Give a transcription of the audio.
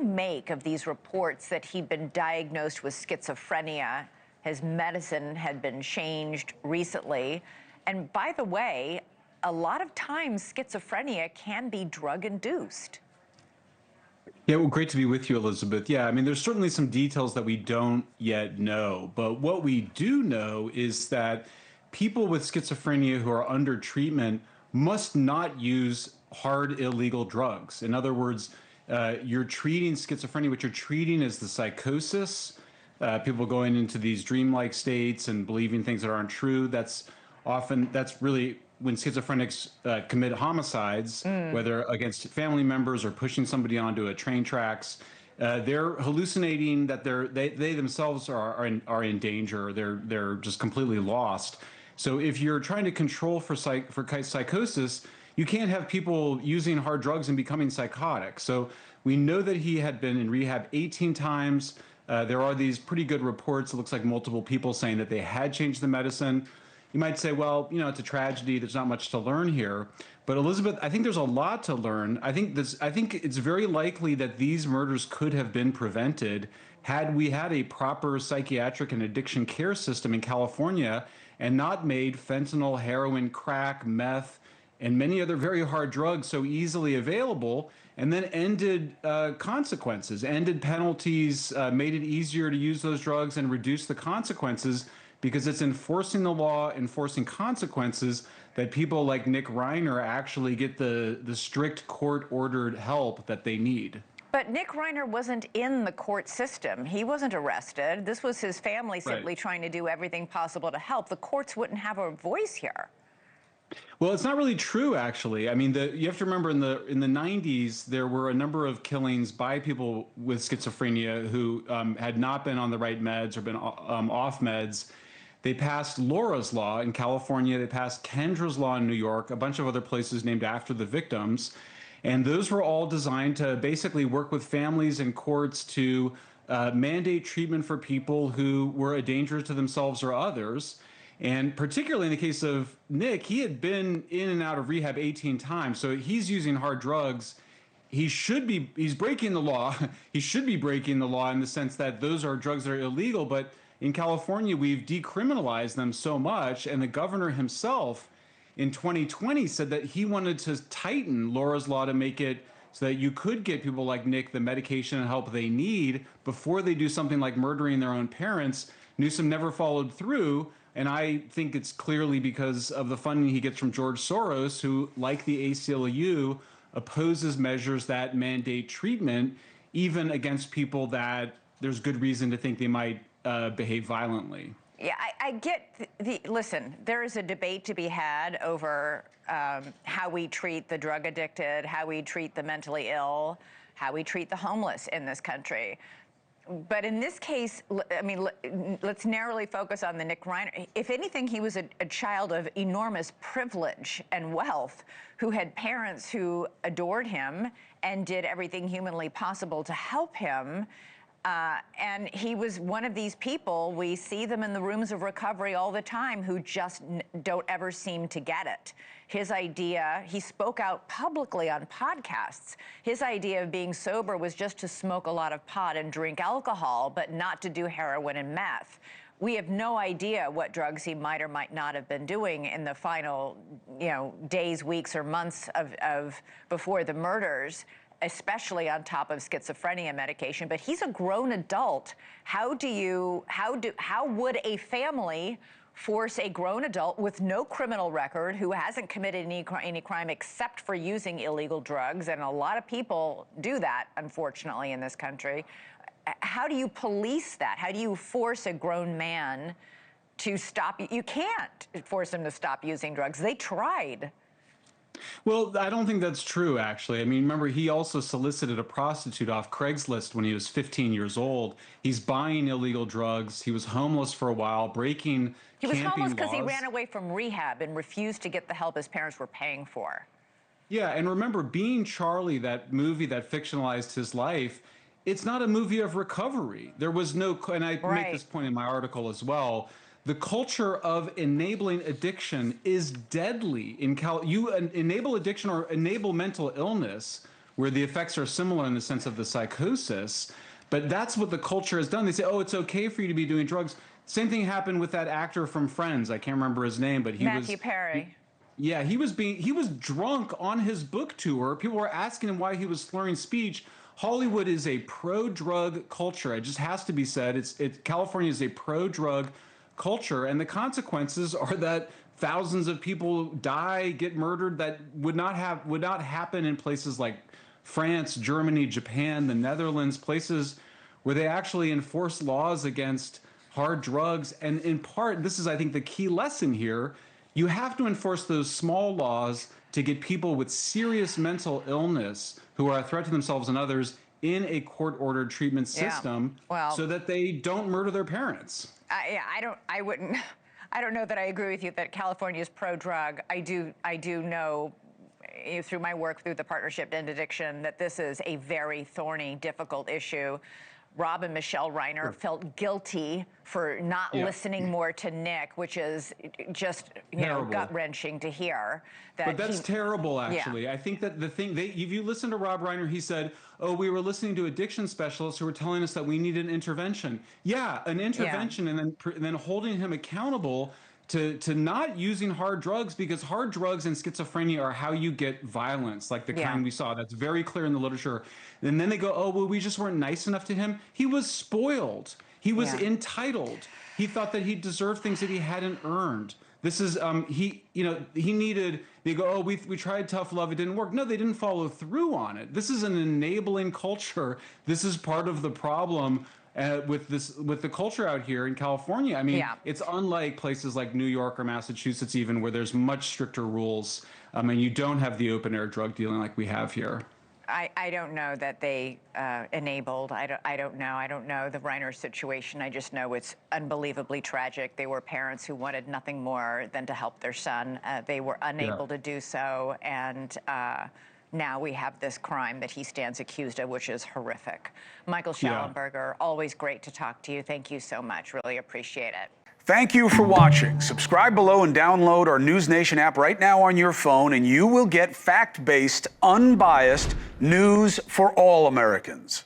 you make of these reports that he'd been diagnosed with schizophrenia? His medicine had been changed recently. And by the way, a lot of times schizophrenia can be drug-induced. Yeah, well, great to be with you, Elizabeth. Yeah, I mean, there's certainly some details that we don't yet know, but what we do know is that people with schizophrenia who are under treatment must not use hard illegal drugs. In other words, you're treating schizophrenia, what you're treating is the psychosis, people going into these dreamlike states and believing things that aren't true. That's really when schizophrenics commit homicides, whether against family members or pushing somebody onto a train tracks. They're hallucinating that they themselves are in danger. They're just completely lost. So if you're trying to control for psychosis, you can't have people using hard drugs and becoming psychotic. So we know that he had been in rehab 18 times. There are these pretty good reports. It looks like multiple people saying that they had changed the medicine. You might say, well, you know, it's a tragedy. There's not much to learn here. But Elizabeth, I think there's a lot to learn. I think it's very likely that these murders could have been prevented had we had a proper psychiatric and addiction care system in California and not made fentanyl, heroin, crack, meth, and many other very hard drugs so easily available, and then ended consequences, ended penalties, made it easier to use those drugs and reduce the consequences, because it's enforcing the law, enforcing consequences, that people like Nick Reiner actually get the strict court-ordered help that they need. But Nick Reiner wasn't in the court system. He wasn't arrested. This was his family simply trying to do everything possible to help. The courts wouldn't have a voice here. Well, it's not really true, actually. I mean, you have to remember in the 90s, there were a number of killings by people with schizophrenia who had not been on the right meds or been off meds. They passed Laura's Law in California. They passed Kendra's Law in New York, a bunch of other places named after the victims. And those were all designed to basically work with families and courts to mandate treatment for people who were a danger to themselves or others. And particularly in the case of Nick, he had been in and out of rehab 18 times. So he's using hard drugs. He's breaking the law. He should be breaking the law in the sense that those are drugs that are illegal. But in California, we've decriminalized them so much. And the governor himself in 2020 said that he wanted to tighten Laura's Law to make it so that you could get people like Nick the medication and help they need before they do something like murdering their own parents. Newsom never followed through. And I think it's clearly because of the funding he gets from George Soros, who, like the ACLU, opposes measures that mandate treatment, even against people that there's good reason to think they might behave violently. Yeah, I get listen, there is a debate to be had over how we treat the drug addicted, how we treat the mentally ill, how we treat the homeless in this country. But in this case, I mean, let's narrowly focus on the Nick Reiner. If anything, he was a child of enormous privilege and wealth who had parents who adored him and did everything humanly possible to help him. And he was one of these people, we see them in the rooms of recovery all the time, who just don't ever seem to get it. His idea, he spoke out publicly on podcasts. His idea of being sober was just to smoke a lot of pot and drink alcohol, but not to do heroin and meth. We have no idea what drugs he might or might not have been doing in the final, days, weeks, or months of before the murders, especially on top of schizophrenia medication. But he's a grown adult. How would a family force a grown adult with no criminal record, who hasn't committed any crime except for using illegal drugs, and a lot of people do that, unfortunately, in this country. How do you police that? How do you force a grown man to stop? You can't force him to stop using drugs. They tried. Well, I don't think that's true, actually. I mean, remember, he also solicited a prostitute off Craigslist when he was 15 years old. He's buying illegal drugs. He was homeless for a while, breaking He was camping homeless because he laws. ran away from rehab and refused to get the help his parents were paying for. Yeah, and remember, Being Charlie, that movie that fictionalized his life, it's not a movie of recovery. There was no, and I make this point in my article as well, the culture of enabling addiction is deadly. You enable addiction or enable mental illness, where the effects are similar in the sense of the psychosis. But that's what the culture has done. They say, oh, it's okay for you to be doing drugs. Same thing happened with that actor from Friends. I can't remember his name, but Matthew Perry. Yeah, he was drunk on his book tour. People were asking him why he was slurring speech. Hollywood is a pro-drug culture. It just has to be said. California is a pro-drug culture, and the consequences are that thousands of people die, get murdered, that would not happen in places like France, Germany, Japan, the Netherlands, places where they actually enforce laws against hard drugs. And in part, this is, I think, the key lesson here. You have to enforce those small laws to get people with serious mental illness who are a threat to themselves and others in a court-ordered treatment system, so that they don't murder their parents. I don't know that I agree with you that California is pro-drug. I do know through my work through the Partnership to End Addiction that this is a very thorny, difficult issue. Rob and Michele Reiner felt guilty for not listening more to Nick, which is just gut-wrenching to hear. But that's terrible, actually. I think that if you listen to Rob Reiner, he said, oh, we were listening to addiction specialists who were telling us that we needed an intervention. Yeah, an intervention, and then holding him accountable to not using hard drugs, because hard drugs and schizophrenia are how you get violence, like the kind we saw. That's very clear in the literature. And then they go, oh, well, we just weren't nice enough to him. He was spoiled. He was entitled. He thought that he deserved things that he hadn't earned. This is, he needed, they go, oh, we tried tough love, it didn't work. No, they didn't follow through on it. This is an enabling culture. This is part of the problem with the culture out here in California. I mean, it's unlike places like New York or Massachusetts even, where there's much stricter rules, and you don't have the open air drug dealing like we have here. I don't know that they enabled. I don't know. I don't know the Reiner situation. I just know it's unbelievably tragic. They were parents who wanted nothing more than to help their son. They were unable to do so, and now we have this crime that he stands accused of, which is horrific. Michael Shellenberger, always great to talk to you. Thank you so much. Really appreciate it. Thank you for watching. Subscribe below and download our NewsNation app right now on your phone, and you will get fact-based, unbiased news for all Americans.